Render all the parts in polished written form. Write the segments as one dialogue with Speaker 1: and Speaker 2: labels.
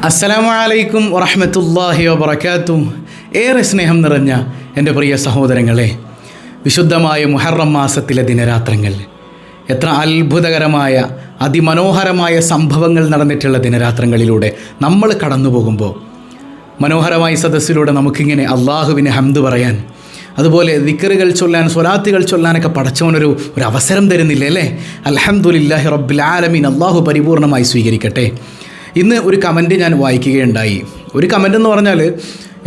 Speaker 1: അസ്സലാമു അലൈക്കും വറഹ്മത്തുള്ളാഹി വബറകാതുഹു. ഏറെ സ്നേഹം നിറഞ്ഞ എൻ്റെ പ്രിയ സഹോദരങ്ങളെ, വിശുദ്ധമായ മുഹറം മാസത്തിലെ ദിനരാത്രങ്ങൾ എത്ര അത്ഭുതകരമായ അതിമനോഹരമായ സംഭവങ്ങൾ നടന്നിട്ടുള്ള ദിനരാത്രങ്ങളിലൂടെ നമ്മൾ കടന്നു പോകുമ്പോൾ മനോഹരമായ സദസ്സിലൂടെ നമുക്കിങ്ങനെ അള്ളാഹുവിനെ ഹംദ് പറയാൻ, അതുപോലെ ദിക്റുകൾ ചൊല്ലാൻ, സ്വലാത്തുകൾ ചൊല്ലാനൊക്കെ പടച്ചവനൊരു അവസരം തരുന്നില്ല അല്ലേ? അൽഹംദുലില്ലാഹി റബ്ബിൽ ആലമീൻ. അള്ളാഹു പരിപൂർണമായി സ്വീകരിക്കട്ടെ. ഇന്ന് ഒരു കമൻറ്റ് ഞാൻ വായിക്കുകയുണ്ടായി. ഒരു കമൻ്റ് എന്ന് പറഞ്ഞാൽ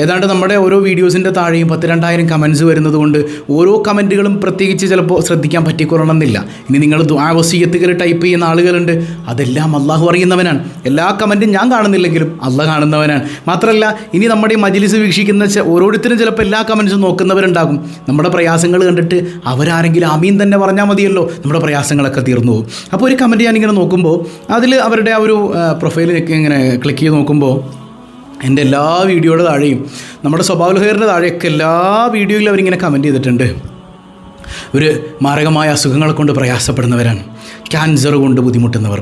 Speaker 1: ഏതാണ്ട് നമ്മുടെ ഓരോ വീഡിയോസിൻ്റെ താഴെയും 10,000-2000 കമൻറ്റ്സ് വരുന്നത് കൊണ്ട് ഓരോ കമൻറ്റുകളും പ്രത്യേകിച്ച് ചിലപ്പോൾ ശ്രദ്ധിക്കാൻ പറ്റിക്കൊള്ളണമെന്നില്ല. ഇനി നിങ്ങൾ ദുആ വസിയ്യത്തുകൾ ടൈപ്പ് ചെയ്യുന്ന ആളുകളുണ്ട്, അതെല്ലാം അള്ളാഹു അറിയുന്നവനാണ്. എല്ലാ കമൻറ്റും ഞാൻ കാണുന്നില്ലെങ്കിലും അള്ളാഹ് കാണുന്നവനാണ്. മാത്രമല്ല, ഇനി നമ്മുടെ ഈ മജ്ലിസ് വീക്ഷിക്കുന്ന ഓരോരുത്തരും ചിലപ്പോൾ എല്ലാ കമൻറ്റ്സും നോക്കുന്നവരുണ്ടാകും. നമ്മുടെ പ്രയാസങ്ങൾ കണ്ടിട്ട് അവരാരെങ്കിലും ആമീൻ തന്നെ പറഞ്ഞാൽ മതിയല്ലോ, നമ്മുടെ പ്രയാസങ്ങളൊക്കെ തീർന്നു പോകും. അപ്പോൾ ഒരു കമൻറ്റ് ഞാനിങ്ങനെ നോക്കുമ്പോൾ അതിൽ അവരുടെ ആ ഒരു പ്രൊഫൈലിലേക്ക് ഇങ്ങനെ ക്ലിക്ക് ചെയ്ത് നോക്കുമ്പോൾ എൻ്റെ എല്ലാ വീഡിയോയുടെ താഴെയും നമ്മുടെ സ്വഭാവൽ ഖൈറിൻ്റെ താഴെയൊക്കെ എല്ലാ വീഡിയോയിലും അവരിങ്ങനെ കമൻറ്റ് ചെയ്തിട്ടുണ്ട്. ഒരു മാരകമായ അസുഖങ്ങളെ കൊണ്ട് പ്രയാസപ്പെടുന്നവരാണ്, ക്യാൻസർ കൊണ്ട് ബുദ്ധിമുട്ടുന്നവർ,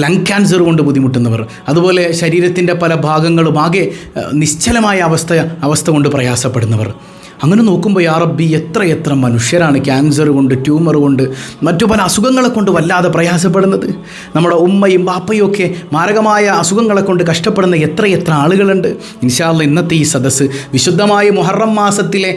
Speaker 1: ലങ് ക്യാൻസർ കൊണ്ട് ബുദ്ധിമുട്ടുന്നവർ, അതുപോലെ ശരീരത്തിൻ്റെ പല ഭാഗങ്ങളും ആകെ നിശ്ചലമായ അവസ്ഥ കൊണ്ട് പ്രയാസപ്പെടുന്നവർ. അങ്ങനെ നോക്കുമ്പോൾ യാ റബ്ബി, എത്ര മനുഷ്യരാണ് ക്യാൻസർ കൊണ്ട്, ട്യൂമർ കൊണ്ട്, മറ്റു പല അസുഖങ്ങളെ കൊണ്ട് വല്ലാതെ പ്രയാസപ്പെടുന്നത്. നമ്മുടെ ഉമ്മയും ബാപ്പയും ഒക്കെ മാരകമായ അസുഖങ്ങളെ കൊണ്ട് കഷ്ടപ്പെടുന്ന എത്ര ആളുകളുണ്ട്. ഇൻഷാ അല്ലാഹ് ഇന്നത്തെ ഈ സദസ്സ് വിശുദ്ധമായ മുഹറം മാസത്തിലെ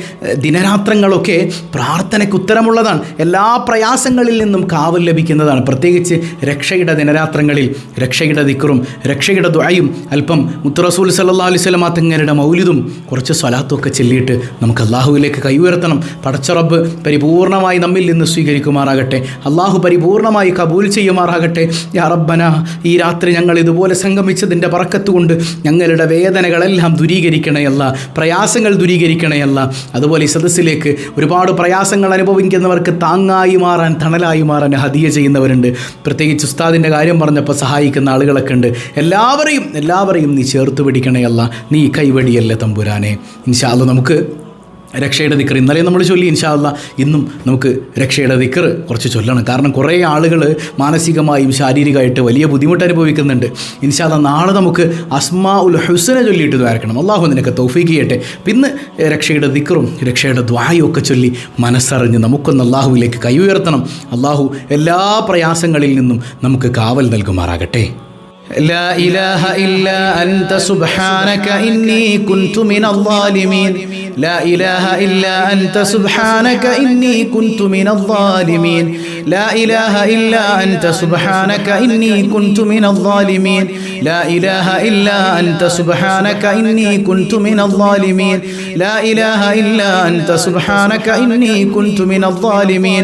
Speaker 1: ദിനരാത്രങ്ങളൊക്കെ പ്രാർത്ഥനയ്ക്ക് ഉത്തരമുള്ളതാണ്. എല്ലാ പ്രയാസങ്ങളിൽ നിന്നും കാവൽ ലഭിക്കുന്നതാണ്. പ്രത്യേകിച്ച് രക്ഷയുടെ ദിനരാത്രങ്ങളിൽ രക്ഷയുടെ ദിക്റും രക്ഷയുടെ ദുആയും അല്പം മുത്ത് റസൂൽ സല്ലല്ലാഹു അലൈഹി വസല്ലം തങ്ങളുടെ മൗലിദും കുറച്ച് സ്വലാത്തുമൊക്കെ ചൊല്ലിയിട്ട് നമുക്ക് അള്ളാഹുവിലേക്ക് കൈ ഉയർത്തണം. പടച്ച റബ്ബ് പരിപൂർണമായി നമ്മിൽ നിന്ന് സ്വീകരിക്കുമാറാകട്ടെ. അള്ളാഹു പരിപൂർണമായി കബൂൽ ചെയ്യുമാറാകട്ടെ. യാ റബ്ബന, ഈ രാത്രി ഞങ്ങൾ ഇതുപോലെ സംഗമിച്ചതിൻ്റെ ബറക്കത്ത് കൊണ്ട് ഞങ്ങളുടെ വേദനകളെല്ലാം ദൂരീകരിക്കണയല്ല, പ്രയാസങ്ങൾ ദൂരീകരിക്കണയല്ല. അതുപോലെ ഈ സദസ്സിലേക്ക് ഒരുപാട് പ്രയാസങ്ങൾ അനുഭവിക്കുന്നവർക്ക് താങ്ങായി മാറാൻ, തണലായി മാറാൻ ഹദിയ ചെയ്യുന്നവരുണ്ട്. പ്രത്യേകിച്ച് ഉസ്താദിൻ്റെ കാര്യം പറഞ്ഞപ്പോൾ സഹായിക്കുന്ന ആളുകളൊക്കെ ഉണ്ട്. എല്ലാവരെയും നീ ചേർത്ത് പിടിക്കണയല്ല, നീ കൈവടിയല്ല തമ്പുരാനെ. ഇൻഷാ അല്ലാഹ് നമുക്ക് രക്ഷയുടെ ദിക്ർ ഇന്നലെ നമ്മൾ ചൊല്ലി. ഇൻഷാ അല്ലാഹ് ഇന്നും നമുക്ക് രക്ഷയുടെ ദിക്ർ കുറച്ച് ചൊല്ലണം. കാരണം കുറേ ആളുകൾ മാനസികമായും ശാരീരികമായിട്ട് വലിയ ബുദ്ധിമുട്ട് അനുഭവിക്കുന്നുണ്ട്. ഇൻഷാ അല്ലാഹ് നാളെ നമുക്ക് അസ്മാ ഉൽ ഹുസ്ന ചൊല്ലിയിട്ട് ദ്വാരക്കണം. അള്ളാഹു നിനക്ക് തൗഫീഖ് ചെയ്യട്ടെ. പിന്നെ രക്ഷയുടെ ദിക്റും രക്ഷയുടെ ദ്വായും ഒക്കെ ചൊല്ലി മനസ്സറിഞ്ഞ് നമുക്കൊന്ന് അള്ളാഹുവിലേക്ക് കൈ ഉയർത്തണം. അള്ളാഹു എല്ലാ പ്രയാസങ്ങളിൽ നിന്നും നമുക്ക് കാവൽ നൽകുമാറാകട്ടെ. لا إله إلا أنت سبحانك إني كنت من الظالمين. لا إله إلا أنت سبحانك إني كنت من الظالمين. لا إله إلا أنت سبحانك إني كنت من الظالمين. لا إله إلا أنت سبحانك إني كنت من الظالمين. لا إله إلا أنت سبحانك إني كنت من الظالمين.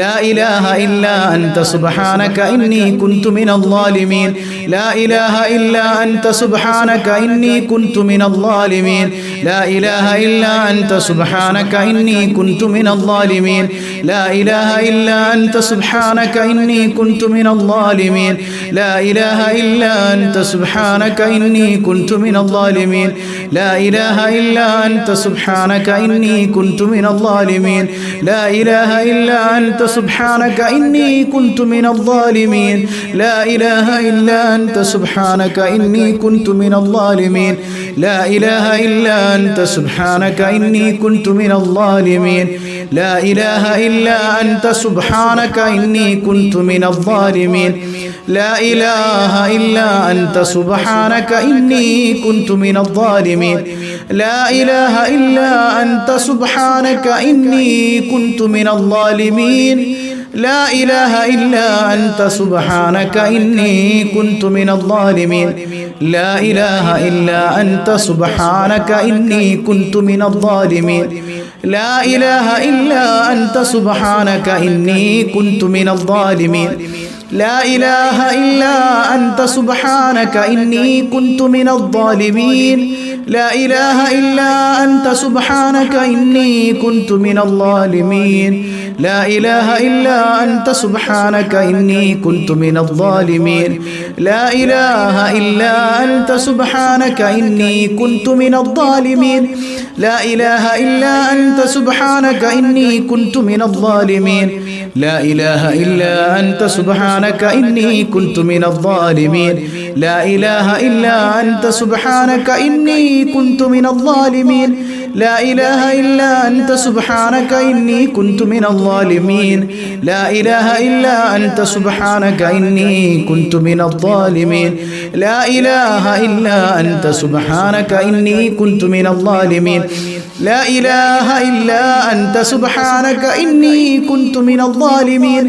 Speaker 1: لا إله إلا أنت سبحانك إني كنت من الظالمين. لا إله إلا أنت سبحانك إني كنت من الظالمين. لا إله إلا أنت سبحانك إني كنت من الظالمين. لا إله إلا أنت سبحانك إني كنت من الظالمين. لا إله إلا أنت سبحانك إني كنت من الظالمين. لا إله إلا أنت سبحانك إني كنت من الظالمين. لا إله إلا أنت سبحانك إني كنت من الظالمين. لا إله إلا أنت سبحانك إني كنت من الظالمين. لا إله إلا أنت سبحانك إني كنت من الظالمين. لا إله إلا أنت سبحانك إني كنت من الظالمين. لا إله إلا أنت سبحانك إني كنت من الظالمين. لا إله إلا أنت سبحانك إني كنت من الظالمين. لا إله إلا أنت سبحانك إني كنت من الظالمين. لا إله إلا أنت سبحانك إني كنت من الظالمين. لا إله إلا أنت سبحانك إني كنت من الظالمين. لا إله إلا أنت سبحانك إني كنت من الظالمين. لا إله إلا أنت سبحانك إني كنت من الظالمين. لا إله إلا أنت سبحانك إني كنت من الظالمين. لا إله إلا أنت سبحانك إني كنت من الظالمين. لا إله إلا أنت سبحانك إني كنت من الظالمين. لا إله إلا أنت سبحانك إني كنت من الظالمين. لا إله إلا أنت سبحانك إني كنت من الظالمين لا إله إلا أنت سبحانك إني كنت من الظالمين لا إله إلا أنت سبحانك إني كنت من الظالمين لا إله إلا أنت سبحانك إني كنت من الظالمين لا إله إلا أنت سبحانك إني كنت من الظالمين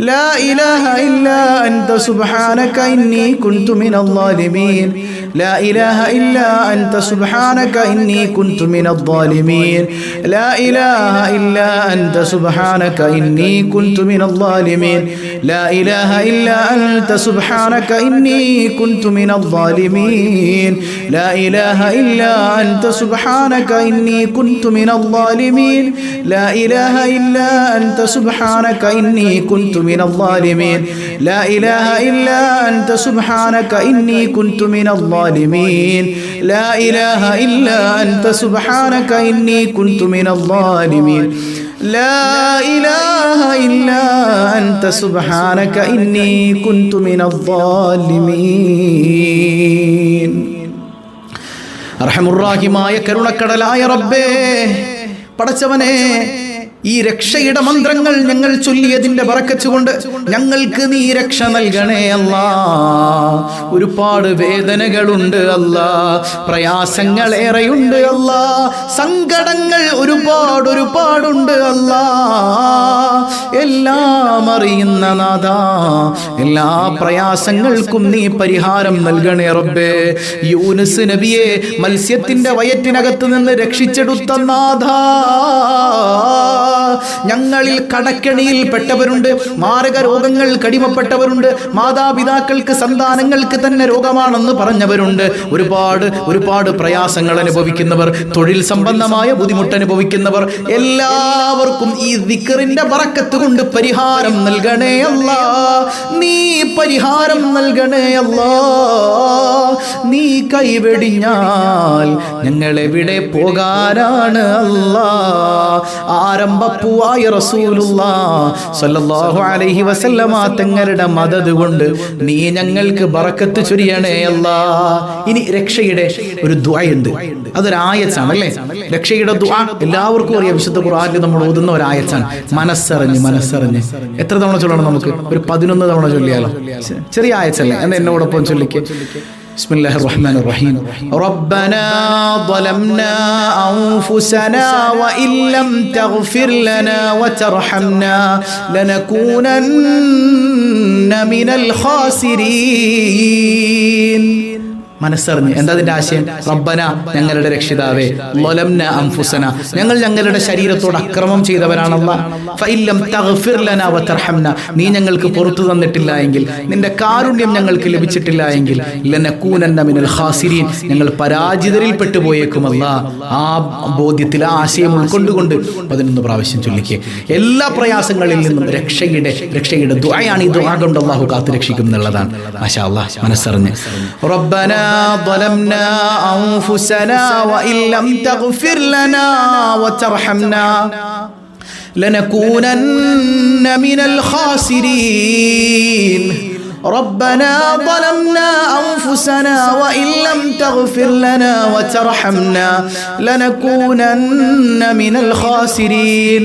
Speaker 1: لا إله إلا أنت سبحانك إني كنت من الظالمين لا إله إلا أنت سبحانك إني كنت من الظالمين لا إله إلا أنت سبحانك إني كنت من الظالمين لا إله إلا أنت سبحانك إني كنت من الظالمين لا إله إلا أنت سبحانك إني كنت من الظالمين لا إله إلا أنت سبحانك إني كنت من الظالمين لا إله إلا أنت سبحانك إني كنت من الظالمين لا إله إلا أنت سبحانك إني كنت من الظالمين لا إله إلا أنت سبحانك إني كنت من الظالمين അർഹമുർറാഹിമായ കരുണക്കടലായ റബ്ബേ, പടച്ചവനെ, ഈ രക്ഷയുടെ മന്ത്രങ്ങൾ ഞങ്ങൾ ചൊല്ലിയതിന്റെ ബറക്കത്ത് കൊണ്ട് ഞങ്ങൾക്ക് നീ രക്ഷ നൽകണേ അല്ലാ. ഒരുപാട് വേദനകളുണ്ട് അല്ലാ, പ്രയാസങ്ങളേറെയുണ്ട് അല്ലാ, സങ്കടങ്ങൾ ഒരുപാടുണ്ട് അല്ലാ. എല്ലാം അറിയുന്ന നാഥാ, എല്ലാ പ്രയാസങ്ങൾക്കും നീ പരിഹാരം നൽകണേ റബ്ബേ. യൂനുസ് നബിയെ മത്സ്യത്തിന്റെ വയറ്റിനകത്ത് നിന്ന് രക്ഷിച്ചെടുത്ത നാഥാ, ഞങ്ങളിൽ കടക്കെണിയിൽ പെട്ടവരുണ്ട്, മാരക രോഗങ്ങൾ കടിമപ്പെട്ടവരുണ്ട്, മാതാപിതാക്കൾക്ക് സന്താനങ്ങൾക്ക് തന്നെ രോഗമാണെന്ന് പറഞ്ഞവരുണ്ട്, ഒരുപാട് പ്രയാസങ്ങൾ അനുഭവിക്കുന്നവർ, തൊഴിൽ സംബന്ധമായ ബുദ്ധിമുട്ട് അനുഭവിക്കുന്നവർ, എല്ലാവർക്കും ഈ ദിക്റിന്റെ ബറക്കത്ത് കൊണ്ട് പരിഹാരം നൽകണേ അല്ലാ. നീ പരിഹാരം നൽകണേ അല്ലാ. നീ കൈവെടിഞ്ഞാൽ ഞങ്ങൾ എവിടെ പോകാനാണ് അല്ലാ. ആരംഭപ്പൂവായ റസൂലുള്ളാഹി സ്വല്ലല്ലാഹു അലൈഹി വസല്ലമ തങ്ങളുടെ മദദ് കൊണ്ട് നീ ഞങ്ങൾക്ക് ബറക്കത്ത് ചൊരിയണേ അല്ലാ. ഇനി രക്ഷയുടെ ഒരു ദുആയുണ്ട്, അതൊരു ആയത്താണ് അല്ലേ. രക്ഷയുടെ ദുആ എല്ലാവർക്കും അറിയാം, വിശുദ്ധ ഖുർആനിൽ നമ്മൾ ഓതുന്ന ഒരു ആയത്താണ്. മനസ്സറിഞ്ഞ് എത്ര തവണ ചൊല്ലണം? നമുക്ക് ഒരു 11 തവണ ചൊല്ലിയാലോ? ചെറിയ ആയത്തല്ലേ, എന്ന് എന്നോടൊപ്പം ചൊല്ലിക്ക്. بسم الله الرحمن الرحيم ربنا ظلمنا أنفسنا وإن لم تغفر لنا وترحمنا لنكونن من الخاسرين. മനസ്സറിഞ്ഞ് എന്താ അതിന്റെ ആശയം? റബ്ബന, ഞങ്ങളുടെ രക്ഷിതാവേ, ളലംന അൻഫുസന, ഞങ്ങൾ ഞങ്ങളുടെ ശരീരത്തോട് അക്രമം ചെയ്തവരാണല്ലാ. ഫഇല്ലം തഗ്ഫിർ ലനാ വതർഹംന, നീ ഞങ്ങൾക്ക് പുറത്തു തന്നിട്ടില്ല എങ്കിൽ, നിന്റെ കാരുണ്യം ഞങ്ങൾക്ക് ലഭിച്ചിട്ടില്ല എങ്കിൽ, ലനകൂനന്ന മിനൽ ഖാസിരീൻ, ഞങ്ങൾ പരാജിതരിൽ പെട്ടുപോയേക്കും അല്ലാ. ആ ബോധ്യത്തിൽ ആ ആശയം ഉൾക്കൊണ്ടുകൊണ്ട് 11 പ്രാവശ്യം ചൊല്ലിക്കുക. എല്ലാ പ്രയാസങ്ങളിൽ നിന്നും രക്ഷയുടെ ദുആയാണ്. ഈ ദുആ കൊണ്ട് അല്ലാഹു കാത്തു രക്ഷിക്കും എന്നുള്ളതാണ്. മാഷാ അല്ലാഹ്. മനസ്സറിഞ്ഞ് റബ്ബന ظلمنا أنفسنا وإن لم تغفر لنا وترحمنا لنكونن من الخاسرين ربنا ظلمنا أنفسنا وإن لم تغفر لنا وترحمنا لنكونن من الخاسرين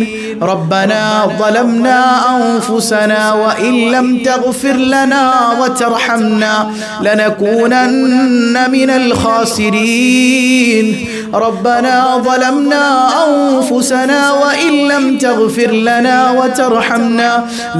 Speaker 1: ربنا ظلمنا أنفسنا وإن لم تغفر لنا وترحمنا لنكونن من الخاسرين ربنا ظلمنا أنفسنا وإن لم تغفر لنا وترحمنا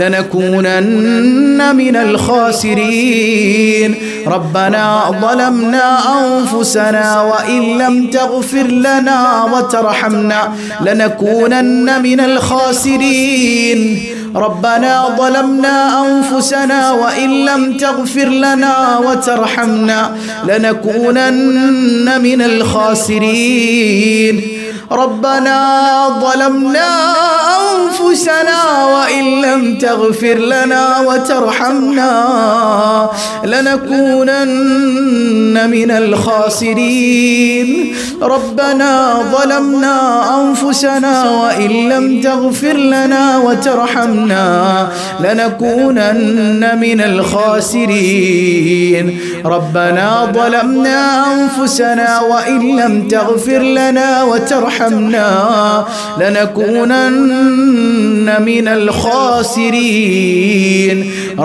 Speaker 1: لنكونن من الخاسرين ربنا ظلمنا أنفسنا وإن لم تغفر لنا وترحمنا لنكونن من الخاسرين ربنا ظلمنا أنفسنا وإن لم تغفر لنا وترحمنا لنكونن من الخاسرين ربنا ظلمنا أنفسنا وإن لم تغفر لنا وترحمنا لنكونن من الخاسرين ربنا ظلمنا أنفسنا وإن لم تغفر لنا وترحمنا لنكونن من الخاسرين ربنا ظلمنا أنفسنا وإن لم تغفر لنا وترحمنا لنكونن من الخاسرين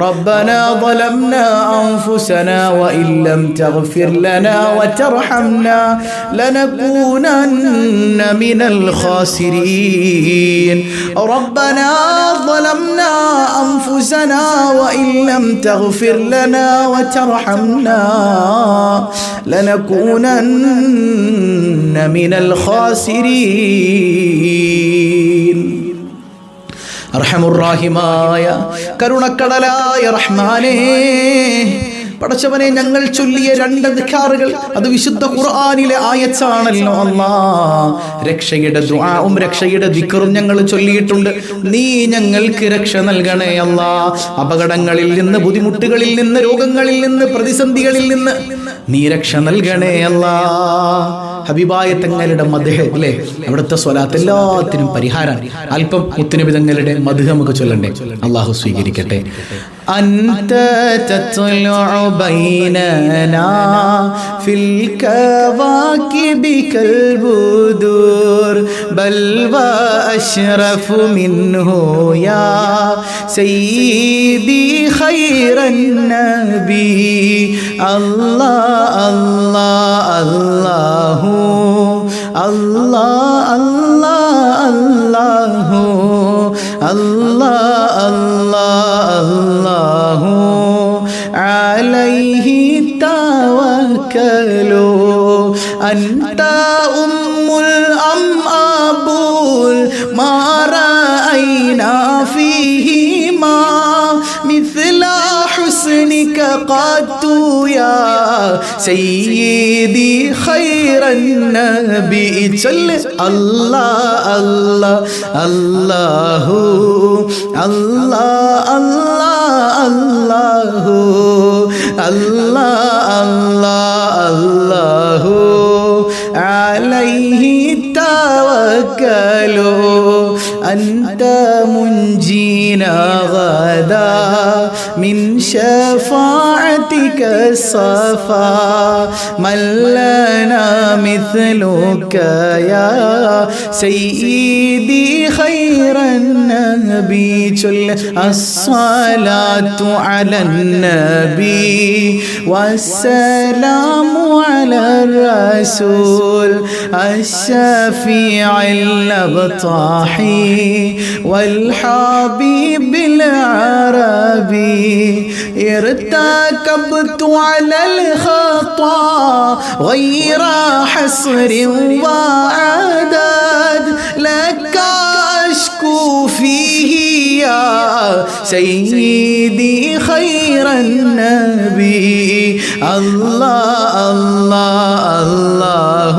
Speaker 1: ربنا ظلمنا أنفسنا وإن لم تغفر لنا وترحمنا لنكونن من الخاسرين ربنا ظلمنا أنفسنا وإن لم تغفر لنا وترحمنا لنكونن من الخاسرين അർഹമുർറാഹിമായ കരുണക്കടലായ റഹ്മാനേ, പടച്ചവനെ, ഞങ്ങൾ ചൊല്ലിയ 2 ദിക്റുകൾ അത് വിശുദ്ധ ഖുർആനിലെ ആയത്താണല്ലോ അല്ലാഹ്. രക്ഷയുടെ ദുആവും രക്ഷയുടെ ദിക്റും ഞങ്ങൾ ചൊല്ലിയിട്ടുണ്ട്. നീ ഞങ്ങൾക്ക് രക്ഷ നൽകണേ അല്ലാഹ്. അപകടങ്ങളിൽ നിന്ന്, ബുദ്ധിമുട്ടുകളിൽ നിന്ന്, രോഗങ്ങളിൽ നിന്ന്, പ്രതിസന്ധികളിൽ നിന്ന് നീ രക്ഷ നൽകണേ അല്ലാഹ്. ഹബീബായ തങ്ങളുടെ മദ്ഹ് അല്ലേ, അവിടുത്തെ സ്വലാത്ത് എല്ലാത്തിനും പരിഹാരം. അല്പം മുത്തുനബി തങ്ങളുടെ മദ്ഹ് നമുക്ക് ചൊല്ലണ്ടേ? അല്ലാഹു സ്വീകരിക്കട്ടെ. أنت تطلع بيننا في الكواكب كالبدور بل وأشرف منه يا سيدي خير النبي الله الله الله الله الله الله الله الله عليه توكلوا أنت أم الأم أبول ما رأينا فيهما مثل حسنك قد يا سيدي خير النبي الله الله الله الله الله الله الله الله عليه توكلوا أنت منجينا غدا من شفاعتك الصفا من لنا مثلك يا سيدي خير النبي الصلاة على النبي والسلام على الرسول الشفيع الأبطاحي والحبيب العربي ارتكبت على الخطا غير حصر وعدد لك أشكو فيه يا سيدي خير النبي الله الله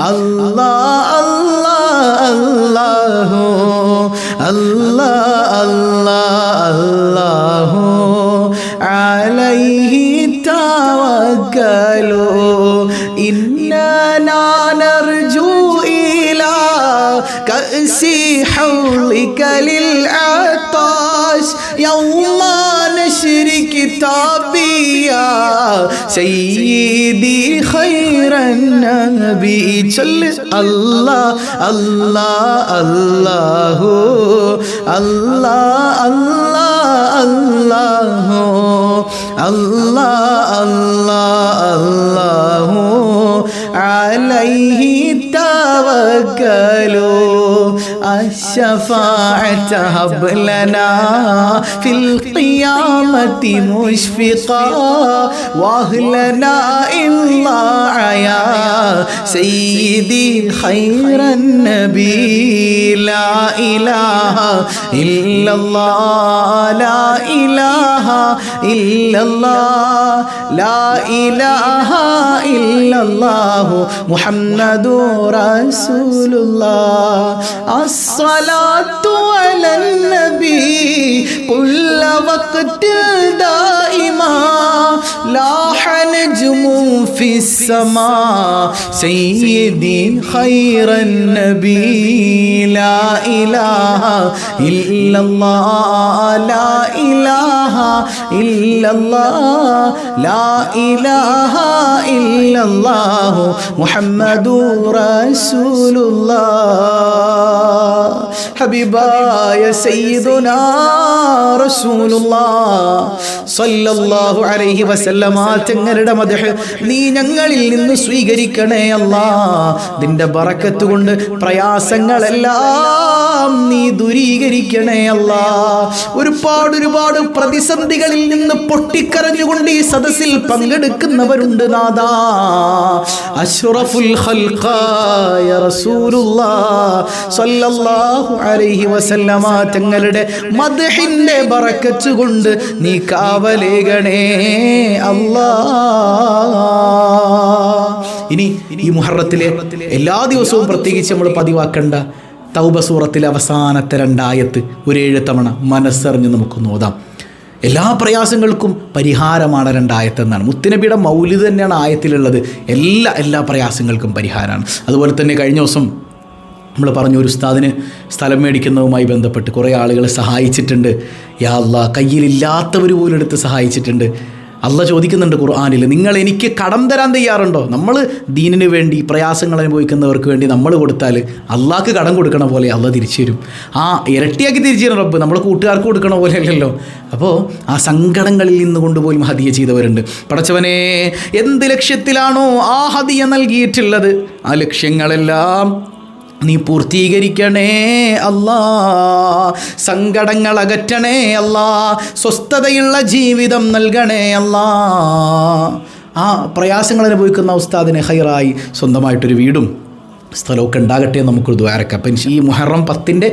Speaker 1: الله الله الله الله الله الله عليه توكلوا إننا نرجو إلى كأس حوضك للعطاش يوم نشر كتابي يا سيدي خير النبي الله الله الله الله الله الله الله الله عليه توكلوا الشفاعة هب لنا في القيامة مشفقا واهلنا الله يا سيدي خير النبي لا إله إلا الله لا إله إلا الله لا إله إلا ഇല്ലല്ലാഹു മുഹമ്മദുർ റസൂലുള്ളാഹ്. അസ്സലാത്തു അലൻ നബി കുല്ല വഖ്തിൽ ദായിമാ ലാഹ നജ്മു ഫിസ്സമാ സയ്യിദി ഖൈറൻ നബി ലാ ഇലാഹ ഇല്ലല്ലാഹ് ലാ ഇലാഹ ഇല്ലല്ലാഹ് ലാ ഇലാഹ ഇല്ലല്ലാഹു മുഹമ്മദുർ റസൂലുള്ളാഹ്. ഹബീബായ സയ്യിദുനാ റസൂലുള്ളാഹ് സ്വല്ലല്ലാഹു അലൈഹി വസല്ലമ തങ്ങളുടെ മദ്ഹ് നീ ഞങ്ങളിൽ നിന്ന് സ്വീകരിക്കണേ അല്ലാഹ്. നിന്റെ ബറക്കത്ത് കൊണ്ട് പ്രയാസങ്ങളെല്ലാം നീ ദൂരീകരിക്കണേ അല്ലാഹ്. ഒരുപാട് പ്രതിസന്ധികളിൽ നിന്ന് പൊട്ടിക്കരഞ്ഞുകൊണ്ട് ഈ സദസ്സിൽ പങ്കെടുക്കുന്നവരുണ്ട് നാദാ. അഷ്റഫുൽ ഖൽഖായ റസൂലുള്ളാഹ് സ്വല്ലല്ലാഹു അലൈഹി വസല്ലമ തങ്ങളുടെ മദ്ഹിന്റെ ബറക്കത്ത് കൊണ്ട് നീ കാവലേകണേ അല്ലാഹ്. ഇനി ഈ മുഹറത്തിലെ എല്ലാ ദിവസവും പ്രത്യേകിച്ച് നമ്മൾ പതിവാക്കേണ്ട തൗബ സൂറത്തിലെ അവസാനത്തെ 2 ആയത്ത് ഒരു 7 തവണ മനസ്സറിഞ്ഞ് നമുക്കൊന്ന് ഓതാം. എല്ലാ പ്രയാസങ്ങൾക്കും പരിഹാരമാണ് 2 ആയത്ത് എന്നാണ്. മുത്തുനബിയുടെ മൗലിദ് തന്നെയാണ് ആയത്തിലുള്ളത്. എല്ലാ പ്രയാസങ്ങൾക്കും പരിഹാരമാണ്. അതുപോലെ തന്നെ കഴിഞ്ഞ ദിവസം നമ്മൾ പറഞ്ഞു, ഒരു ഉസ്താദിന് സ്ഥലം മേടിക്കുന്നതുമായി ബന്ധപ്പെട്ട് കുറേ ആളുകളെ സഹായിച്ചിട്ടുണ്ട്. യാ അല്ലാഹ്, കയ്യിലില്ലാത്തവർ പോലും എടുത്ത് സഹായിച്ചിട്ടുണ്ട്. അള്ളാഹ് ചോദിക്കുന്നുണ്ട് ഖുർആനിൽ, നിങ്ങൾ എനിക്ക് കടം തരാൻ തയ്യാറുണ്ടോ? നമ്മൾ ദീനിന് വേണ്ടി പ്രയാസങ്ങൾ അനുഭവിക്കുന്നവർക്ക് വേണ്ടി നമ്മൾ കൊടുത്താൽ അള്ളാഹ്ക്ക് കടം കൊടുക്കണ പോലെ അള്ളാഹ് തിരിച്ചു തരും. ഇരട്ടിയാക്കി തിരിച്ചു തരും റബ്ബ്. നമ്മൾ കൂട്ടുകാർക്ക് കൊടുക്കണ പോലെ അല്ലല്ലോ. അപ്പോൾ ആ സങ്കടങ്ങളിൽ നിന്ന് കൊണ്ടുപോലും ഹദിയ ചെയ്തവരുണ്ട്. പടച്ചവനെ, എന്ത് ലക്ഷ്യത്തിലാണോ ആ ഹദിയ നൽകിയിട്ടുള്ളത് ആ ലക്ഷ്യങ്ങളെല്ലാം നീ പൂർത്തീകരിക്കണേ അല്ലാ. സങ്കടങ്ങൾ അകറ്റണേ അല്ലാ. സ്വസ്ഥതയുള്ള ജീവിതം നൽകണേ അല്ലാ. ആ പ്രയാസങ്ങൾ അനുഭവിക്കുന്ന ഉസ്താദിന് ഹൈറായി സ്വന്തമായിട്ടൊരു വീടും സ്ഥലമൊക്കെ ഉണ്ടാകട്ടെ എന്ന് നമുക്കൊരു ദ്വാരക്കാം. അപ്പം ഈ മുഹറം 10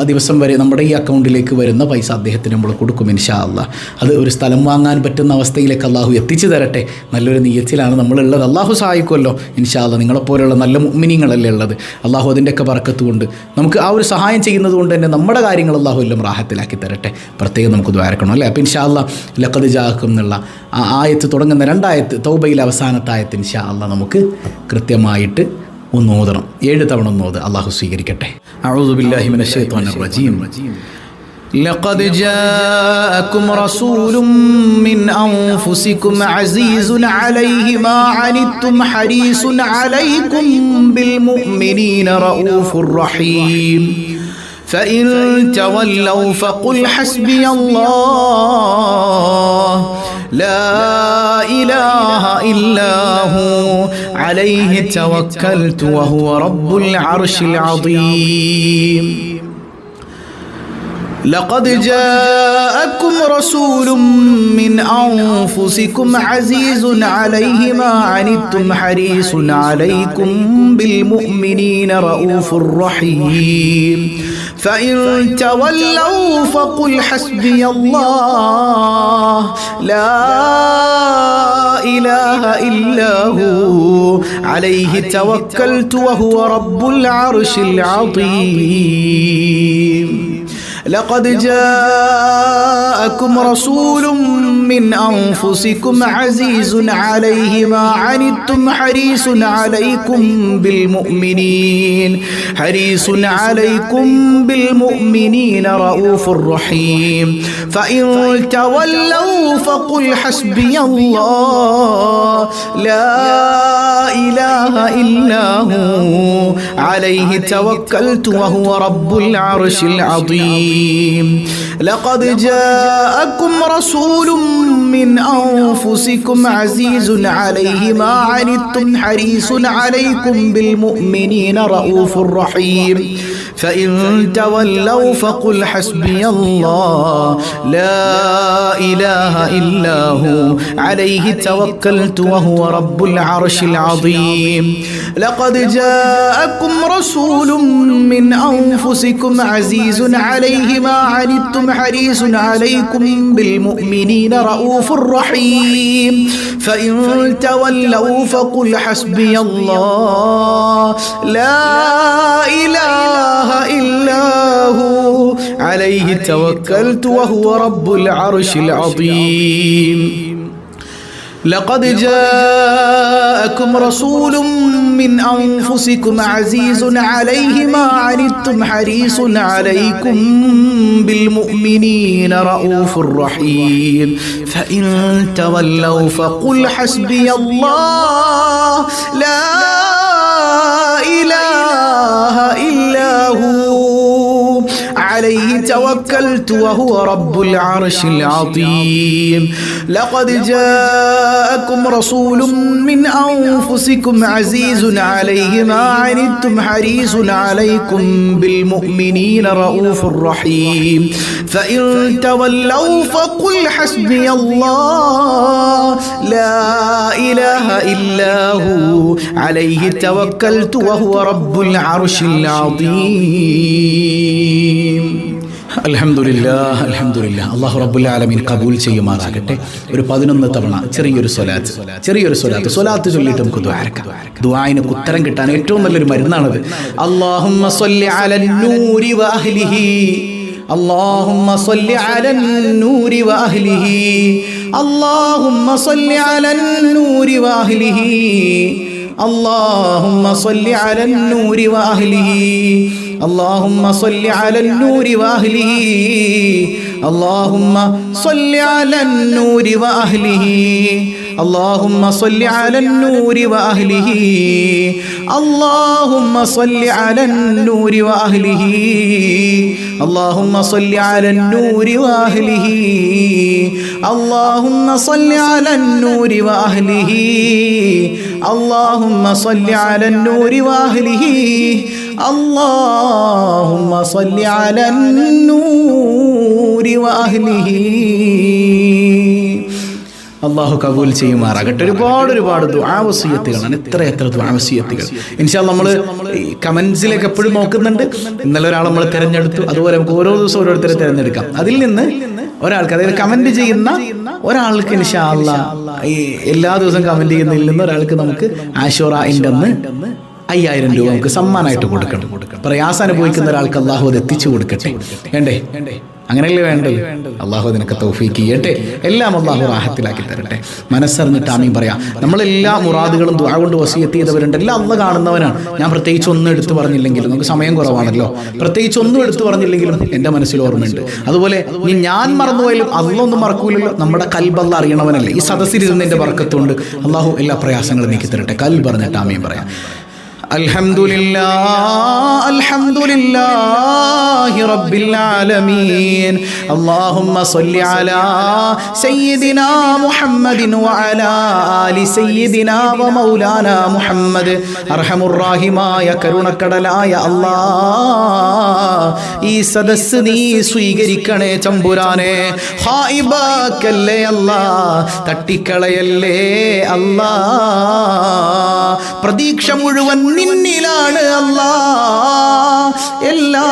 Speaker 1: ദിവസം വരെ നമ്മുടെ ഈ അക്കൗണ്ടിലേക്ക് വരുന്ന പൈസ അദ്ദേഹത്തിന് നമ്മൾ കൊടുക്കും ഇൻഷാ അല്ലാഹ്. അത് ഒരു സ്ഥലം വാങ്ങാൻ പറ്റുന്ന അവസ്ഥയിലേക്ക് അള്ളാഹു എത്തിച്ചു തരട്ടെ. നല്ലൊരു നിയ്യത്തിലാണ് നമ്മളുള്ളത്. അള്ളാഹു സഹായിക്കുമല്ലോ ഇൻഷാ അല്ലാഹ്. നിങ്ങളെപ്പോലെയുള്ള നല്ല മുഅ്മിനീങ്ങളല്ലേ ഉള്ളത്. അള്ളാഹു അതിൻ്റെയൊക്കെ ബറക്കത്ത് കൊണ്ട് നമുക്ക് ആ ഒരു സഹായം ചെയ്യുന്നത് കൊണ്ട് തന്നെ നമ്മുടെ കാര്യങ്ങൾ അള്ളാഹു എല്ലാം റാഹത്തിലാക്കി തരട്ടെ. പ്രത്യേകം നമുക്ക് ദ്വാരക്കണം അല്ലേ. അപ്പം ഇൻഷാ അല്ലാഹ് ലഖദ് ജാഅക്കും എന്നുള്ള ആ ആയത്ത് തുടങ്ങുന്ന 2 ആയത്ത് തൗബയിലെ അവസാനത്തെ ആയത്ത് ഇൻഷാ അല്ലാഹ് നമുക്ക് കൃത്യമായിട്ട് ഒന്ന് ഓതണം. 7 തവണ ഒന്ന് ഓത്. അള്ളാഹു സ്വീകരിക്കട്ടെ. അഊദു ബില്ലാഹി മിനശ് ശൈത്വാനിർ റജീം. ലഖദ് ജാഅക്കും റസൂലും മിൻ അൻഫുസികും അസീസുൻ അലൈഹി മാ അനിത്തും ഹരീസുൻ അലൈക്കും ബിൽ മുഅ്മിനീന റഊഫുർ റഹീം. فإن تولوا فقل حسبي الله لا إله إلا هو عليه توكلت وهو رب العرش العظيم. لقد جاءكم رسول من أنفسكم عزيز عليه ما عنتم حريص عليكم بالمؤمنين رؤوف رحيم. فإن تولوا فقل حسبي الله لا إله إلا هو عليه توكلت وهو رب العرش العظيم. لقد جاءكم رسول من أنفسكم عزيز عليه ما عنتم حريص عليكم بالمؤمنين رؤوف رحيم. فإن تولوا فقل حسبي الله لا إله إلا هو عليه توكلت وهو رب العرش العظيم. لقد جاءكم رسول من أنفسكم عزيز عليه ما عنتم حريص عليكم بالمؤمنين رؤوف رحيم. فإن تولوا فقل حسبي الله لا إله إلا هو عليه توكلت وهو رب العرش العظيم. لقد جاءكم جاءكم رسول من أنفسكم عزيز عليه ما عنتم حريص عليكم بالمؤمنين رؤوف رحيم فإن تولوا فقل حسبي الله لا إله إلا هو عليه توكلت وهو رب العرش العظيم لقد جاءكم رسول من أنفسكم عزيز عليه ما عنتم حريص عليكم بالمؤمنين رؤوف رحيم فإن تولوا فقل حسبي الله لا إله إلا هو عليه توكلت وهو رب العرش العظيم لقد جاءكم رسول من أنفسكم عزيز عليه ما عنتم حريص عليكم بالمؤمنين رؤوف رحيم فإن تولوا فقل حسبي الله لا إله إلا هو عليه توكلت وهو رب العرش العظيم അൽഹംദുലില്ലാഹ് അൽഹംദുലില്ലാഹ് അല്ലാഹു റബ്ബുൽ ആലമീൻ ഖബൂൽ ചെയ്യുമാറാകട്ടെ. ഒരു 11 തവണ ചെറിയൊരു സ്വലാത്ത് ചൊല്ലിയിട്ട് നമുക്ക് ദുആഇന് ഉത്തരം കിട്ടാൻ ഏറ്റവും നല്ലൊരു മരുന്നാണത്. അല്ലാഹുമ്മ സ്വല്ലി അലൻ നൂരി വ അഹ്ലിഹി اللهم صل على النور وأهله اللهم صل على النور وأهله اللهم صل على النور وأهله اللهم صل على النور وأهله اللهم صل على النور وأهله اللهم صل على النور وأهله اللهم صل على النور وأهله اللهم صل على النور وأهله اللهم صل على النور وأهله اللهم صل على النور وأهله اللهم صل على النور وأهله അള്ളാഹു കബൂൽ ചെയ്യുമാറാകട്ടെ. ഒരുപാട് ദുആ വസിയത്തുകളാണ്, എത്ര ദുആ വസിയത്തുകൾ. ഇൻഷാ അല്ലാഹ് നമ്മൾ കമന്റ്സിലേക്ക് എപ്പോഴും നോക്കുന്നുണ്ട്. ഇന്നലെ ഒരാൾ നമ്മൾ തിരഞ്ഞെടുത്തു, അതുപോലെ നമുക്ക് ഓരോ ദിവസം ഓരോരുത്തരെ തിരഞ്ഞെടുക്കാം. അതിൽ നിന്ന് ഒരാൾക്ക്, അതായത് കമന്റ് ചെയ്യുന്ന ഒരാൾക്ക് ഇൻഷാ അല്ലാഹ് ഈ എല്ലാ ദിവസവും കമന്റ് ചെയ്യുന്നതിൽ നിന്ന് ഒരാൾക്ക് നമുക്ക് ആശുറാഇന്റെ അന്ന് 5000 രൂപ നമുക്ക് സമ്മാനമായിട്ട് കൊടുക്കണം. പ്രയാസം അനുഭവിക്കുന്ന ഒരാൾക്ക് അള്ളാഹു അത് എത്തിച്ചു കൊടുക്കട്ടെ. വേണ്ടേ? അങ്ങനെയല്ലേ വേണ്ടത്? അള്ളാഹു അതിനൊക്കെ തൗഫീഖ് ചെയ്യട്ടെ. എല്ലാം അള്ളാഹു റാഹത്തിലാക്കി തരട്ടെ. മനസ്സറിഞ്ഞിട്ട് ആമീൻ പറയാം. നമ്മളെല്ലാ മുറാദുകളും ദുആ കൊണ്ട് വസിയത്ത് ചെയ്തവരുണ്ട്. എല്ലാം അള്ളാഹ് കാണുന്നവനാണ്. ഞാൻ പ്രത്യേകിച്ച് ഒന്നും എടുത്തു പറഞ്ഞില്ലെങ്കിലും, നമുക്ക് സമയം കുറവാണല്ലോ, പ്രത്യേകിച്ച് ഒന്നും എടുത്തു പറഞ്ഞില്ലെങ്കിലും എൻ്റെ മനസ്സിൽ ഓർമ്മയുണ്ട്. അതുപോലെ ഞാൻ മറന്നുപോയാലും അള്ളാഹ് ഒന്നും മറക്കൂലല്ലോ. നമ്മുടെ കൽബ് അള്ളാഹ് അറിയണവനല്ലേ. ഈ സദസ്സിലിരുന്നതിൻ്റെ ബർക്കത്തുകൊണ്ട് അള്ളാഹു എല്ലാ പ്രയാസങ്ങളും നീക്കി തരട്ടെ. കൽബ് പറഞ്ഞിട്ട് ആമീൻ പറയാം. അൽഹംദുലില്ലാഹി റബ്ബിൽ ആലമീൻ اللهم صل على سيدنا محمد وعلى آل سيدنا ومولانا محمد അർഹമുർ റഹീമായ കരുണക്കടലായ അല്ലാഹ്, ഈ സദസ്സ് നീ സ്വീകരിക്കണേ തമ്പുരാനെ. ഖായിബാക്കല്ലേ അല്ലാഹ്, തട്ടിക്കളയല്ലേ അല്ലാഹ്. പ്രതീക്ഷ മുഴുവൻ നിന്നിലാണ് അല്ലാഹ്, എല്ലാ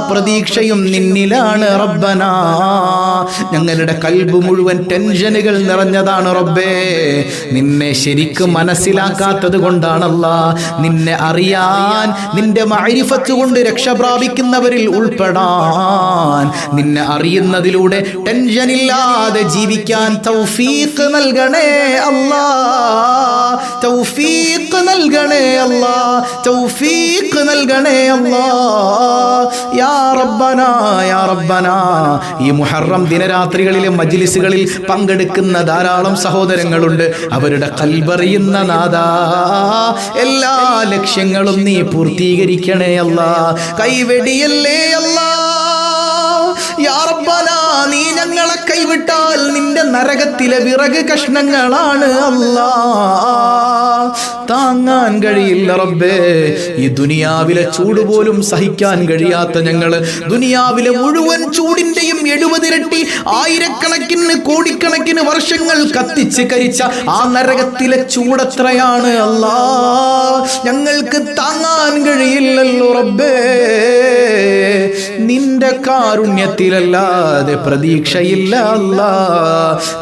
Speaker 1: പ്രതീക്ഷയും നിന്നിലാണ് റബ്ബനാ. ഞങ്ങളുടെ കൽബ് മുഴുവൻ ടെൻഷനുകൾ നിറഞ്ഞതാണ് റബ്ബേ. നിന്നെ ശരിക്കും മനസ്സിലാക്കാത്തത് കൊണ്ടാണല്ലാഹ്. നിന്നെ അറിയാൻ, നിന്റെ മഅരിഫത്ത് കൊണ്ട് രക്ഷ പ്രാപിക്കുന്നവരിൽ ഉൾപ്പെടാൻ, നിന്നെ അറിയുന്നതിലൂടെ ടെൻഷനില്ലാതെ ജീവിക്കാൻ തൗഫീഖ് നൽകണേ അല്ലാഹ്. തൗഫീഖ് നൽകണേ അല്ലാഹ്, തൗഫീഖ് നൽകണേ അല്ലാഹ്. യാ റബ്ബനാ, യാ റബ്ബനാ. ഈ മുഹറം ദിനരാത്രികളിലെ മജ്ലിസുകളിൽ പങ്കെടുക്കുന്ന ധാരാളം സഹോദരങ്ങളുണ്ട്. അവരുടെ കൽബറിയുന്ന നാദാ, എല്ലാ ലക്ഷ്യങ്ങളും നീ പൂർത്തീകരിക്കണേ അല്ലാഹ്. കൈവെടിയല്ലേ അല്ലാഹ്. യാ റബ്ബനാ, നീ ഞങ്ങളെ കൈവിട്ടാൽ നിന്റെ നരകത്തിലെ വിറക് കഷ്ണങ്ങളാണ് അല്ലാ. താങ്ങാൻ കഴിയില്ല റബ്ബേ. ഈ ദുനിയാവിലെ ചൂട് പോലും സഹിക്കാൻ കഴിയാത്ത ഞങ്ങള് ദുനിയാവിലെ മുഴുവൻ ചൂടിന്റെയും 70 ഇരട്ടി, ആയിരക്കണക്കിന് കോടിക്കണക്കിന് വർഷങ്ങൾ കത്തിച്ച് കരിച്ച ആ നരകത്തിലെ ചൂടെത്രയാണ് അല്ലാ. ഞങ്ങൾക്ക് താങ്ങാൻ കഴിയില്ലല്ലോ റബ്ബേ. നിന്റെ കാരുണ്യത്തിലല്ലാതെ പ്രതീക്ഷയില്ല അല്ലാ.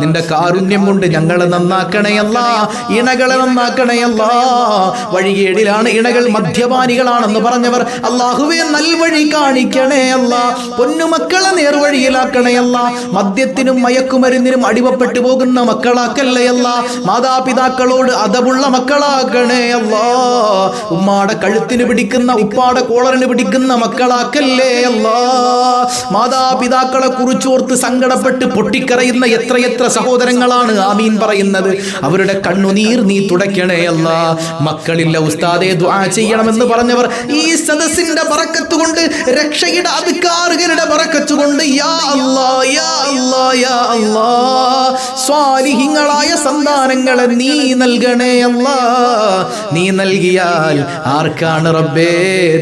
Speaker 1: നിന്റെ കാരുണ്യം കൊണ്ട് ഞങ്ങളെ നന്നാക്കണേ അല്ലാ. ഇണകളെ നന്നാക്കണേ അല്ലാ. വഴികേടിലാണ് ഇണകൾ, മദ്യപാനികളാണെന്ന് പറഞ്ഞവർ അല്ലാഹുവേ നൽവഴി കാണിക്കണേ അല്ലാ. പൊന്നുമക്കളെ നേർവഴിയിലാക്കണേ അല്ലാ. മദ്യത്തിനും മയക്കുമരുന്നിനും അടിമപ്പെട്ടു പോകുന്ന മക്കളാക്കല്ലേ അല്ലാ. മാതാപിതാക്കളോട് അദബുള്ള മക്കളാക്കണേ അല്ലാ. ഉമ്മാടെ കഴുത്തിന് പിടിക്കുന്ന, ഉപ്പാടെ കോളറിന് പിടിക്കുന്ന മക്കളാക്കല്ലേ അല്ലാ. മാതാപിതാക്കളെ കുറിച്ചോർത്ത് സങ്കടപ്പെട്ട് പൊട്ടിക്കരയുന്ന എത്രയെത്ര സഹോദരങ്ങളാണ് ആമീൻ പറയുന്നത്. അവരുടെ കണ്ണുനീർ നീ തുടയ്ക്കണേ അല്ലാ. മക്കളില്ല ഉസ്താദേ ദുആ ചെയ്യണമെന്ന് പറഞ്ഞവർ ഈ സദസ്സിന്റെ ബറക്കത്ത് കൊണ്ട്, രക്ഷയുടെ അധികാരികളുടെ ബറക്കത്ത് കൊണ്ട് യാ അല്ലാ യാ അല്ലാ യാ അല്ലാ സ്വാലിഹീങ്ങളായ സന്താനങ്ങളെ നീ നൽകണേ അല്ലാ. നീ നൽകിയാൽ ആർക്കാണ് റബ്ബേ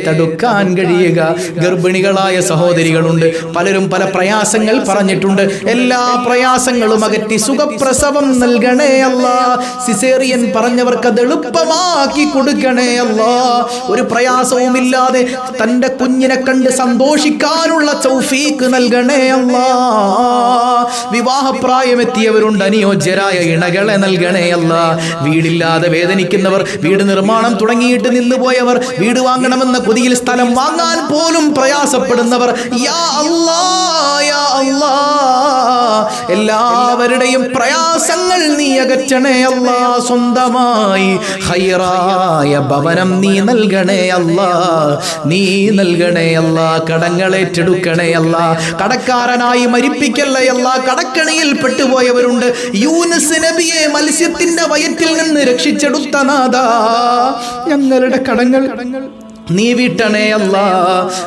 Speaker 1: തടുക്കാൻ കഴിയുക? ഗർഭിണികളായ സഹോദരികളുണ്ട്, പലരും പല പ്രയാസങ്ങൾ പറഞ്ഞിട്ടുണ്ട്. എല്ലാ പ്രയാസങ്ങളും അകറ്റി സുഖപ്രസവം നൽകണേ അല്ലാ. സിസേറിയൻ പറഞ്ഞവർക്ക് അത് എളുപ്പമാക്കി കൊടുക്കണേ അല്ലാ. ഒരു പ്രയാസവുമില്ലാതെ തന്റെ കുഞ്ഞിനെ കണ്ട് സന്തോഷിക്കാനുള്ള തൗഫീഖ് നൽകണേ അല്ലാ. വിവാഹപ്രായമെത്തിയവരുണ്ട്, അനുയോജ്യരായ ഇണകളെ നൽകണേ അല്ലാ. വീടില്ലാതെ വേദനിക്കുന്നവർ, വീട് നിർമ്മാണം തുടങ്ങിയിട്ട് നിന്നുപോയവർ, വീട് വാങ്ങണമെന്ന കൊതിയിൽ സ്ഥലം വാങ്ങാൻ പോലും പ്രയാസപ്പെടുന്നവർ, യാ അല്ലാ യാ അല്ലാ എല്ലാവരുടെയും പ്രയാസങ്ങൾ നീ അകറ്റണേ അല്ലാ. സ്വന്തമായി ഖൈറായ ഭവനം നീ നൽകണേ അല്ലാ. നീ നൽകണേ അല്ലാ. കടങ്ങളേറ്റെടുക്കണേ അല്ലാ. കടക്കാരനായി മരിപ്പിക്കല്ലേ അല്ലാ. കടക്കണിയിൽ പെട്ടുപോയവരുണ്ട്. യൂനുസ് നബിയെ മത്സ്യത്തിന്റെ വയറ്റിൽ നിന്ന് രക്ഷിച്ചെടുത്ത നാഥാ, ഞങ്ങളുടെ കടങ്ങൾ നീ വീട്ടണേ അല്ലാ.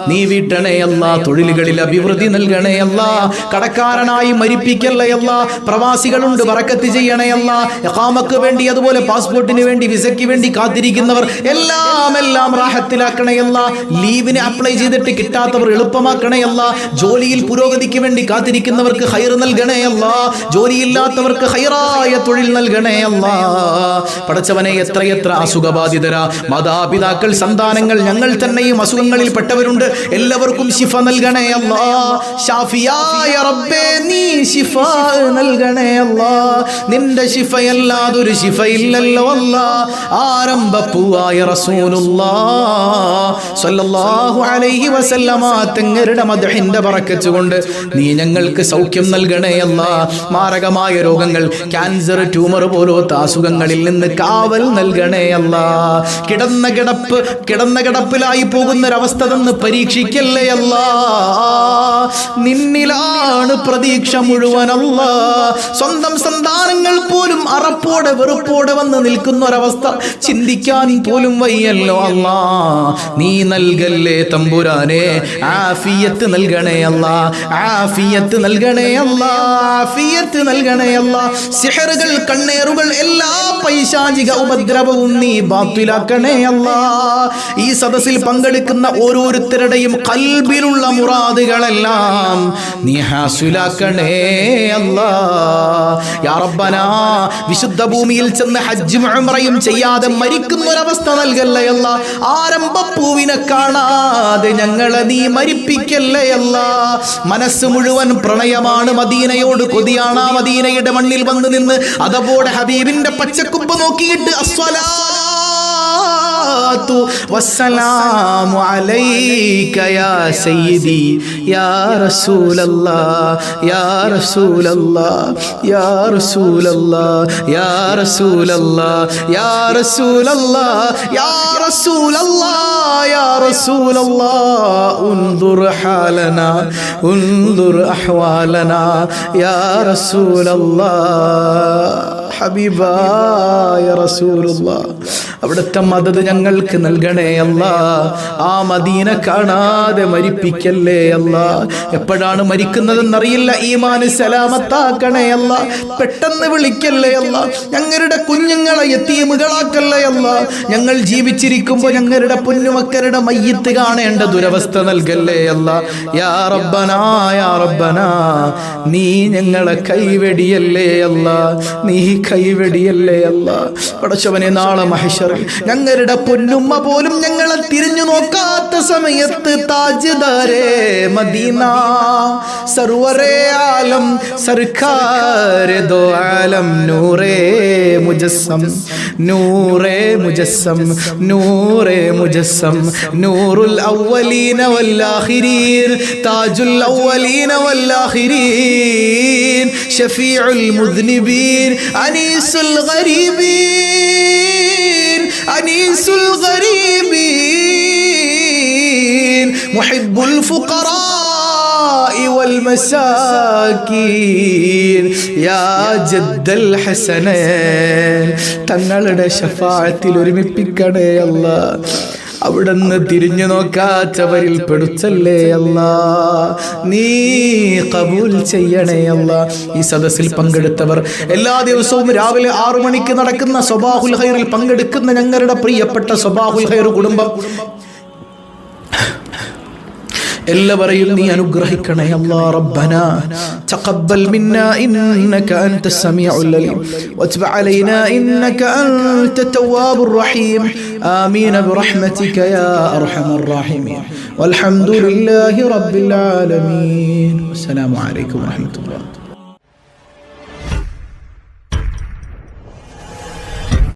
Speaker 1: നീ വീട്ടണേ അല്ലാ. തൊഴിലുകളിൽ അഭിവൃദ്ധി നൽകണേ അല്ലാ. കടക്കാരനായി മരിപ്പിക്കല്ലേ അല്ലാ. പ്രവാസികളുണ്ട്, ബറക്കത്ത് ചെയ്യണേ അല്ലാ. ഇഖാമക്ക് വേണ്ടി, അതുപോലെ പാസ്പോർട്ടിന് വേണ്ടി, വിസയ്ക്ക് വേണ്ടി കാത്തിരിക്കുന്നവർ എല്ലാം റാഹത്തിലാക്കണേ അല്ലാ. ലീവിന് അപ്ലൈ ചെയ്തിട്ട് കിട്ടാത്തവർ എളുപ്പമാക്കണേ അല്ലാ. ജോലിയിൽ പുരോഗതിക്ക് വേണ്ടി കാത്തിരിക്കുന്നവർക്ക് ഖൈർ നൽകണേ അല്ലാ. ജോലിയില്ലാത്തവർക്ക് ഖൈറായ തൊഴിൽ നൽകണേ അല്ലാ. പടച്ചവനെ, എത്രയെത്ര അസുഖബാധിതരാ മാതാപിതാക്കൾ, സന്താനങ്ങൾ, ഞങ്ങൾ തന്നെയും അസുഖങ്ങളിൽ പെട്ടവരുണ്ട്. എല്ലാവർക്കും ശിഫ നൽകണേ അല്ലാ. ഷാഫിയായ റബ്ബേ, നീ ശിഫ നൽകണേ അല്ലാ. നിന്റെ ശിഫയല്ലാതൊരു ശിഫയില്ലല്ലോ അല്ലാ. ആരംഭപ്പൂവായ റസൂലുള്ളാഹ് സ്വല്ലല്ലാഹു അലൈഹി വസല്ലമ തങ്ങളുടെ മദ്ഹിന്റെ ബറക്കത്ത് കൊണ്ട് നീ ഞങ്ങൾക്ക് സൗഖ്യം നൽകണേ അല്ലാ. മാരകമായ രോഗങ്ങൾ, ക്യാൻസർ, ട്യൂമർ പോലത്തെ അസുഖങ്ങളിൽ നിന്ന് കാവൽ നൽകണേ അല്ലാ. കിടന്ന കിടപ്പിലായി പോകുന്നൊരവസ്ഥ തന്ന് പരീക്ഷിക്കല്ലേ അല്ലാ. നിന്നിലാണ് പ്രതീക്ഷ മുഴുവനല്ലാ. സ്വന്തം സന്താനങ്ങൾ പോലും അറപ്പോടെ വെറുപ്പോടെ വന്ന് നിൽക്കുന്ന ഒരവസ്ഥ ചിന്തിക്കാൻ പോലും വയ്യല്ലോ അല്ലാ. നീ നൽകല്ലേ തമ്പുരാനെ. ആഫിയത്ത് നൽകണേ അല്ലാ. ആഫിയത്ത് നൽകണേ അല്ലാ. ആഫിയത്ത് നൽകണേ അല്ലാ. സിഹറുകൾ, കണ്ണേറുകൾ, എല്ലാ പൈശാചിക ഉപദ്രവവും നീ ബാത്തിലാക്കണേ അല്ലാ. ഈ സദസ്സിൽ പങ്കെടുക്കുന്ന ഓരോരുത്തരുടെയും ഖൽബിലുള്ള മുറാദുകളെല്ലാം നീ ഹാസിലാക്കണേ അല്ലാ. യാ റബ്ബനാ, വിശുദ്ധ ഭൂമിയിൽ ചെന്ന് ഹജ്ജും ഉംറയും ചെയ്യാതെ മരിക്കുന്ന ഒരവസ്ഥ നൽകല്ലേ അല്ലാ. ആരംഭപ്പൂവിനെ കാണാതെ ഞങ്ങളെ നീ മരിപ്പിക്കല്ലേ അല്ലാ. മനസ്സ് മുഴുവൻ പ്രണയമാണ്, മദീനയോട് കൊതിയാണ്. ആ മദീനയുടെ മണ്ണിൽ വന്ന് നിന്ന് അതപോടെ ഹബീബിന്റെ പച്ചക്കുപ്പ് നോക്കിയിട്ട് والسلام عليك يا سيدي يا رسول الله يا رسول الله يا رسول الله يا رسول الله يا رسول الله يا رسول الله يا رسول الله انظر حالنا انظر أحوالنا يا رسول الله حبيبا يا رسول الله അവിടുത്തെ മദദ് ഞങ്ങൾക്ക് നൽകണേ അല്ലാ. ആ മദീന കാണാതെ മരിപ്പിക്കല്ലേ അല്ലാ. എപ്പോഴാണ് മരിക്കുന്നതെന്നറിയില്ല, ഈമാൻ സലാമത്താക്കണേ അല്ലാ. പെട്ടെന്ന് വിളിക്കല്ലേ അല്ലാ. ഞങ്ങളുടെ കുഞ്ഞുങ്ങളെ യതീമുകളാക്കല്ലേ അല്ലാ. ഞങ്ങൾ ജീവിച്ചിരിക്കുമ്പോൾ ഞങ്ങളുടെ പൊന്നുമക്കളുടെ മയ്യിത്ത് കാണേണ്ട ദുരവസ്ഥ നൽകല്ലേ അല്ലാ. യാ റബ്ബനാ യാ റബ്ബനാ, നീ ഞങ്ങളെ കൈവെടിയല്ലേ അല്ലാ, നീ കൈവെടിയല്ലേ അല്ലാ. പടച്ചവനെ, നാളെ മഹ്ശറിൽ ഞങ്ങളുടെ പൊന്നുമ്മ പോലും ഞങ്ങളെ തിരിഞ്ഞു നോക്കാത്ത സമയത്ത് താജ്ദാരേ മദീന സർവരേ ആലം സർക്കാർ ദോ ആലം നൂറേ മുജസ്സം നൂറേ മുജസ്സം നൂറേ മുജസ്സം നൂറുൽ അവ്വലീന വൽ ആഖിരീൻ താജുൽ അവ്വലീന വൽ ആഖിരീൻ ശഫീഉൽ മുദ്നിബീൻ അനീസുൽ ഗരീബീൻ അനീസുൽ ഗരീബീൻ മുഹിബ്ബുൽ ഫുഖറാഇ വൽ മസാകീൻ യാ ജദ്ദൽ ഹസനൈൻ. തങ്ങളുടെ ശഫാഅത്തിൽ ഒരുമിപ്പിക്കണേ അല്ലാ. അവിടുന്ന് തിരിഞ്ഞു നോക്കാത്തവരിൽ പെടുത്തല്ലേ അല്ലാ. നീ ഖബൂൽ ചെയ്യണേ അല്ലാ. ഈ സദസ്സിൽ പങ്കെടുത്തവർ, എല്ലാ ദിവസവും രാവിലെ 6 മണിക്ക് നടക്കുന്ന സ്വബാഹുൽ ഖൈറിൽ പങ്കെടുക്കുന്ന ഞങ്ങളുടെ പ്രിയപ്പെട്ട സ്വബാഹുൽ ഖൈർ കുടുംബം എല്ലാവരെയും നീ അനുഗ്രഹിക്കണേ അല്ലാ. റബ്ബനാ തഖബ്ബൽ മിന്നാ ഇന്നക അൻതസ് സമീഉൽ അലീം വത്ബ് അലൈനാ ഇന്നക അൻതത് തവ്വാബുർ റഹീം. ആമീൻ ബിറഹ്മതിക യാ അർഹമർ റഹീമീൻ. വൽഹംദുലില്ലാഹി റബ്ബിൽ ആലമീൻ. അസ്സലാമു അലൈക്കും വറഹ്മത്തുള്ളാഹി.